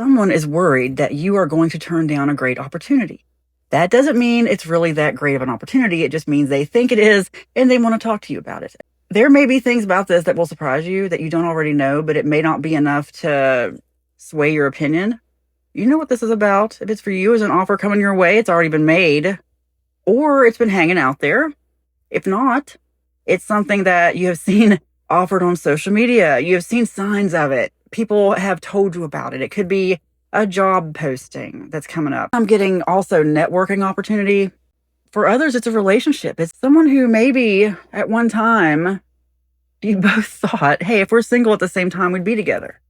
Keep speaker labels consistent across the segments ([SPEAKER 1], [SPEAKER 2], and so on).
[SPEAKER 1] someone is worried that you are going to turn down a great opportunity. That doesn't mean it's really that great of an opportunity. It just means they think it is and they want to talk to you about it. There may be things about this that will surprise you that you don't already know, but it may not be enough to sway your opinion. You know what this is about. If it's for you as an offer coming your way, it's already been made or it's been hanging out there. If not, it's something that you have seen offered on social media. You have seen signs of it. People have told you about it. It could be a job posting that's coming up. I'm getting also networking opportunity. For others, it's a relationship. It's someone who maybe at one time you both thought, hey, if we're single at the same time, we'd be together.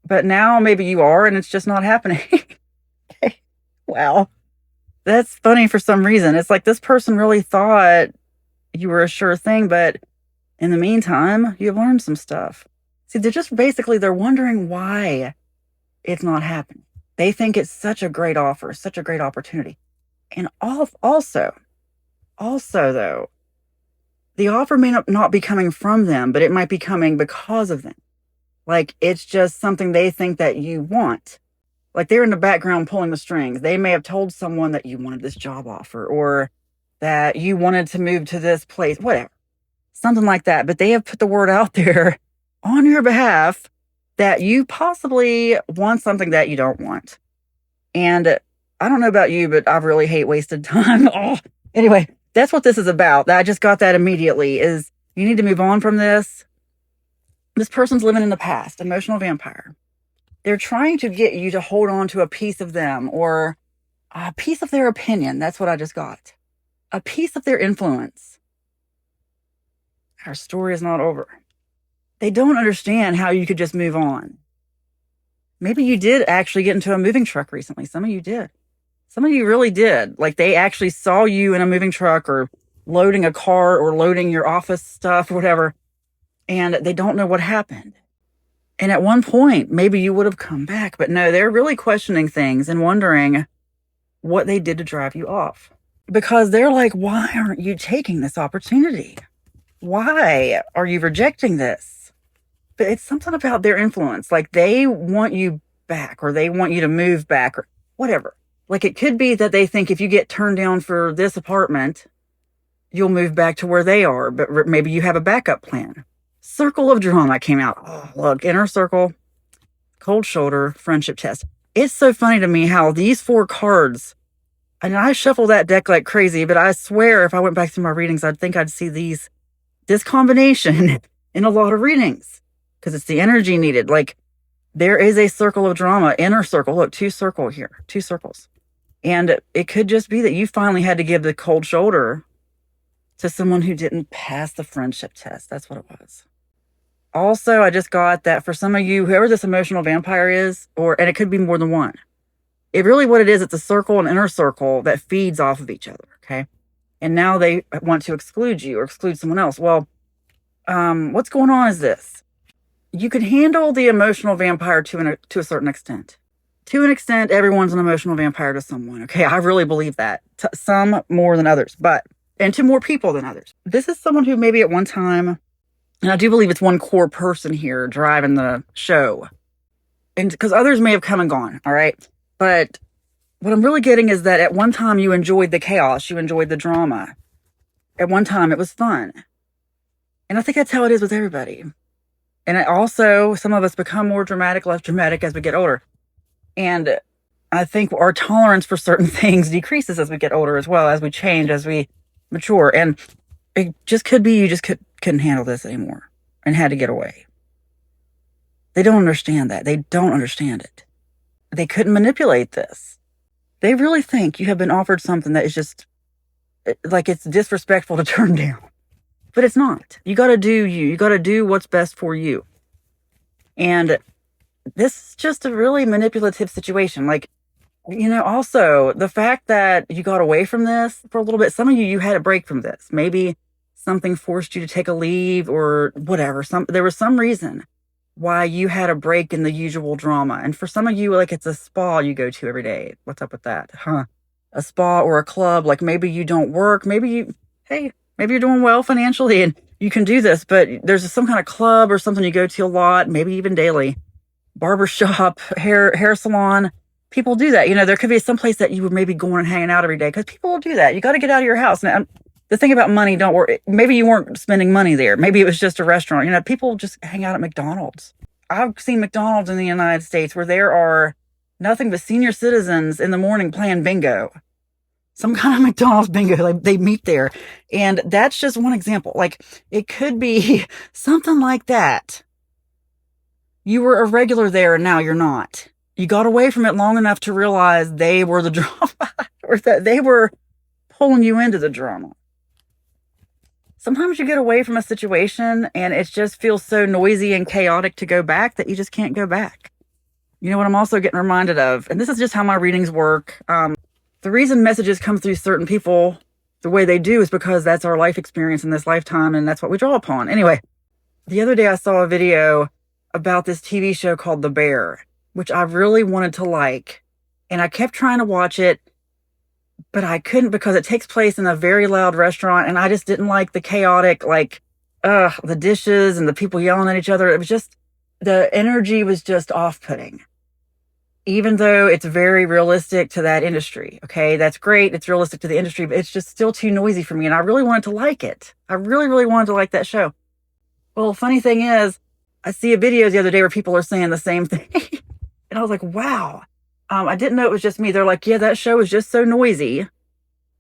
[SPEAKER 1] But now maybe you are and it's just not happening. Okay. Wow. That's funny for some reason. It's like this person really thought you were a sure thing, but in the meantime, you've learned some stuff. See, they're wondering why it's not happening. They think it's such a great offer, such a great opportunity. And also though, the offer may not be coming from them, but it might be coming because of them. Like it's just something they think that you want. Like they're in the background pulling the strings. They may have told someone that you wanted this job offer or that you wanted to move to this place, whatever, something like that. But they have put the word out there on your behalf that you possibly want something that you don't want. And I don't know about you, but I really hate wasted time. Oh. Anyway, that's what this is about. I just got that immediately is you need to move on from this. This person's living in the past, emotional vampire. They're trying to get you to hold on to a piece of them or a piece of their opinion. That's what I just got. A piece of their influence. Our story is not over. They don't understand how you could just move on. Maybe you did actually get into a moving truck recently. Some of you did. Some of you really did. Like they actually saw you in a moving truck or loading a car or loading your office stuff or whatever. And they don't know what happened. And at one point, maybe you would have come back. But no, they're really questioning things and wondering what they did to drive you off. Because they're like, why aren't you taking this opportunity? Why are you rejecting this? But it's something about their influence. Like they want you back or they want you to move back or whatever. Like it could be that they think if you get turned down for this apartment, you'll move back to where they are. But maybe you have a backup plan. Circle of drama came out. Oh, look, inner circle, cold shoulder, friendship test. It's so funny to me how these 4 cards, and I shuffle that deck like crazy, but I swear if I went back through my readings, I'd think I'd see this combination in a lot of readings because it's the energy needed. Like there is a circle of drama, inner circle. Look, 2 circles here, 2 circles. And it could just be that you finally had to give the cold shoulder to someone who didn't pass the friendship test. That's what it was. Also, I just got that for some of you, whoever this emotional vampire is, and it could be more than one. It really what it is, it's a circle, an inner circle that feeds off of each other, okay? And now they want to exclude you or exclude someone else. Well, what's going on is this. You can handle the emotional vampire to a certain extent. To an extent, everyone's an emotional vampire to someone, okay? I really believe that. Some more than others, and to more people than others. This is someone who maybe at one time, and I do believe it's one core person here driving the show. And because others may have come and gone, all right? But what I'm really getting is that at one time you enjoyed the chaos, you enjoyed the drama. At one time it was fun. And I think that's how it is with everybody. And also, some of us become more dramatic, less dramatic as we get older. And I think our tolerance for certain things decreases as we get older as well, as we change, as we mature. And it just could be you just couldn't handle this anymore and had to get away. They don't understand that. They don't understand it. They couldn't manipulate this. They really think you have been offered something that is just like it's disrespectful to turn down. But it's not. You got to do you. You got to do what's best for you. And this is just a really manipulative situation. Like, also the fact that you got away from this for a little bit, some of you had a break from this. Maybe something forced you to take a leave or whatever. There was some reason why you had a break in the usual drama. And for some of you, like it's a spa you go to every day. What's up with that? A spa or a club. Like maybe you don't work. Maybe you're doing well financially and you can do this, but there's some kind of club or something you go to a lot, maybe even daily. barbershop, hair salon. People do that. There could be some place that you would maybe going and hanging out every day because people will do that. You got to get out of your house. Now, the thing about money, don't worry. Maybe you weren't spending money there. Maybe it was just a restaurant. People just hang out at McDonald's. I've seen McDonald's in the United States where there are nothing but senior citizens in the morning playing bingo. Some kind of McDonald's bingo. Like they meet there. And that's just one example. Like it could be something like that. You were a regular there and now you're not. You got away from it long enough to realize they were the drama or that they were pulling you into the drama. Sometimes you get away from a situation and it just feels so noisy and chaotic to go back that you just can't go back. You know what I'm also getting reminded of, and this is just how my readings work. The reason messages come through certain people the way they do is because that's our life experience in this lifetime and that's what we draw upon. Anyway, the other day I saw a video about this TV show called The Bear, which I really wanted to like. And I kept trying to watch it, but I couldn't because it takes place in a very loud restaurant and I just didn't like the chaotic, the dishes and the people yelling at each other. It was just, the energy was just off-putting. Even though it's very realistic to that industry, okay? That's great. It's realistic to the industry, but it's just still too noisy for me. And I really wanted to like it. I really, really wanted to like that show. Well, funny thing is, I see a video the other day where people are saying the same thing. And I was like, wow. I didn't know it was just me. They're like, yeah, that show is just so noisy.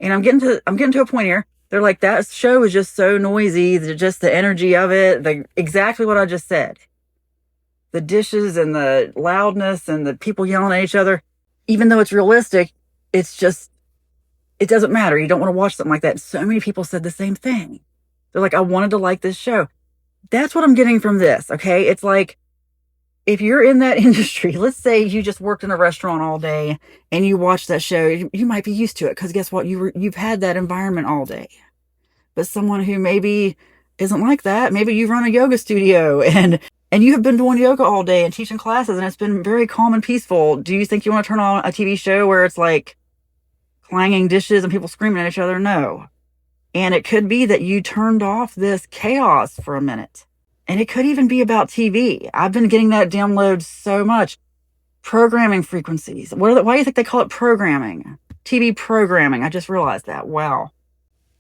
[SPEAKER 1] And I'm getting to a point here. They're like, that show is just so noisy. Just the energy of it. Exactly what I just said. The dishes and the loudness and the people yelling at each other, even though it's realistic, it doesn't matter. You don't want to watch something like that. So many people said the same thing. They're like, I wanted to like this show. That's what I'm getting from this. Okay. It's like, if you're in that industry, let's say you just worked in a restaurant all day and you watch that show, you might be used to it. Cause guess what? You've had that environment all day. But someone who maybe isn't like that, maybe you run a yoga studio and you have been doing yoga all day and teaching classes and it's been very calm and peaceful. Do you think you want to turn on a TV show where it's like clanging dishes and people screaming at each other? No. And it could be that you turned off this chaos for a minute. And it could even be about TV. I've been getting that download so much. Programming frequencies. Why do you think they call it programming? TV programming. I just realized that. Wow.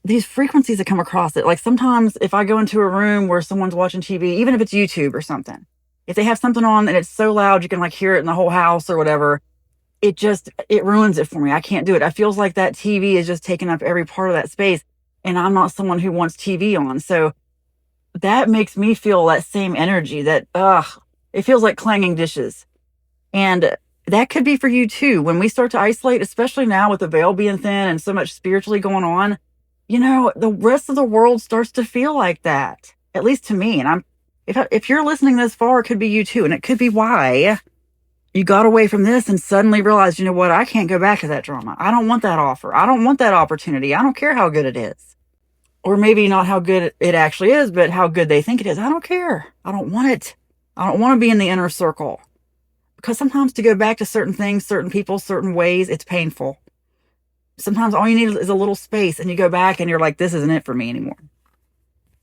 [SPEAKER 1] These frequencies that come across it, like sometimes if I go into a room where someone's watching TV, even if it's YouTube or something, if they have something on and it's so loud you can like hear it in the whole house or whatever, it ruins it for me. I can't do it. It feels like that TV is just taking up every part of that space and I'm not someone who wants TV on. So that makes me feel that same energy that, it feels like clanging dishes. And that could be for you too. When we start to isolate, especially now with the veil being thin and so much spiritually going on, the rest of the world starts to feel like that, at least to me. And if you're listening this far, it could be you too. And it could be why you got away from this and suddenly realized, you know what? I can't go back to that drama. I don't want that offer. I don't want that opportunity. I don't care how good it is. Or maybe not how good it actually is, but how good they think it is. I don't care. I don't want it. I don't want to be in the inner circle. Because sometimes to go back to certain things, certain people, certain ways, it's painful. Sometimes all you need is a little space and you go back and you're like, this isn't it for me anymore.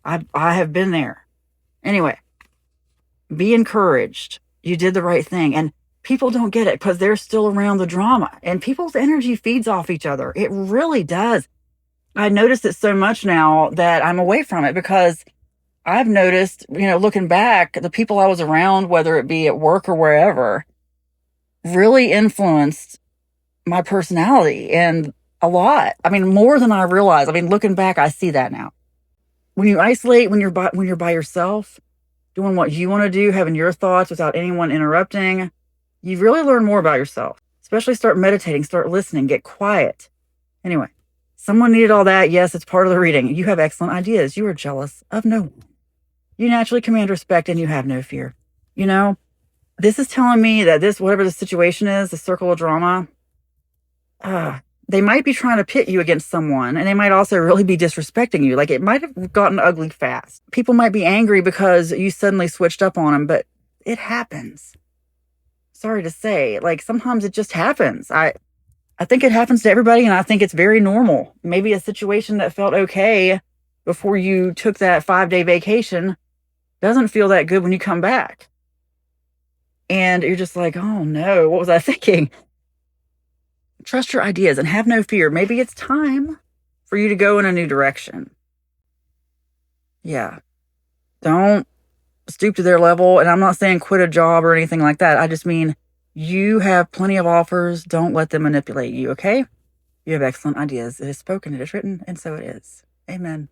[SPEAKER 1] I have been there. Anyway, be encouraged. You did the right thing. And people don't get it because they're still around the drama. And people's energy feeds off each other. It really does. I noticed it so much now that I'm away from it because I've noticed, looking back, the people I was around, whether it be at work or wherever, really influenced my personality and a lot. I mean, more than I realized. I mean, looking back, I see that now. When you isolate, when you're by yourself, doing what you want to do, having your thoughts without anyone interrupting, you really learn more about yourself. Especially start meditating, start listening, get quiet. Anyway. Someone needed all that. Yes, it's part of the reading. You have excellent ideas. You are jealous of no one. You naturally command respect and you have no fear. This is telling me that whatever the situation is, the circle of drama, they might be trying to pit you against someone and they might also really be disrespecting you. Like it might have gotten ugly fast. People might be angry because you suddenly switched up on them, but it happens. Sorry to say, sometimes it just happens. I think it happens to everybody, and I think it's very normal. Maybe a situation that felt okay before you took that 5-day vacation doesn't feel that good when you come back. And you're just like, oh no, what was I thinking? Trust your ideas and have no fear. Maybe it's time for you to go in a new direction. Yeah. Don't stoop to their level. And I'm not saying quit a job or anything like that. I just mean you have plenty of offers. Don't let them manipulate you, okay? You have excellent ideas. It is spoken, it is written, and so it is. Amen.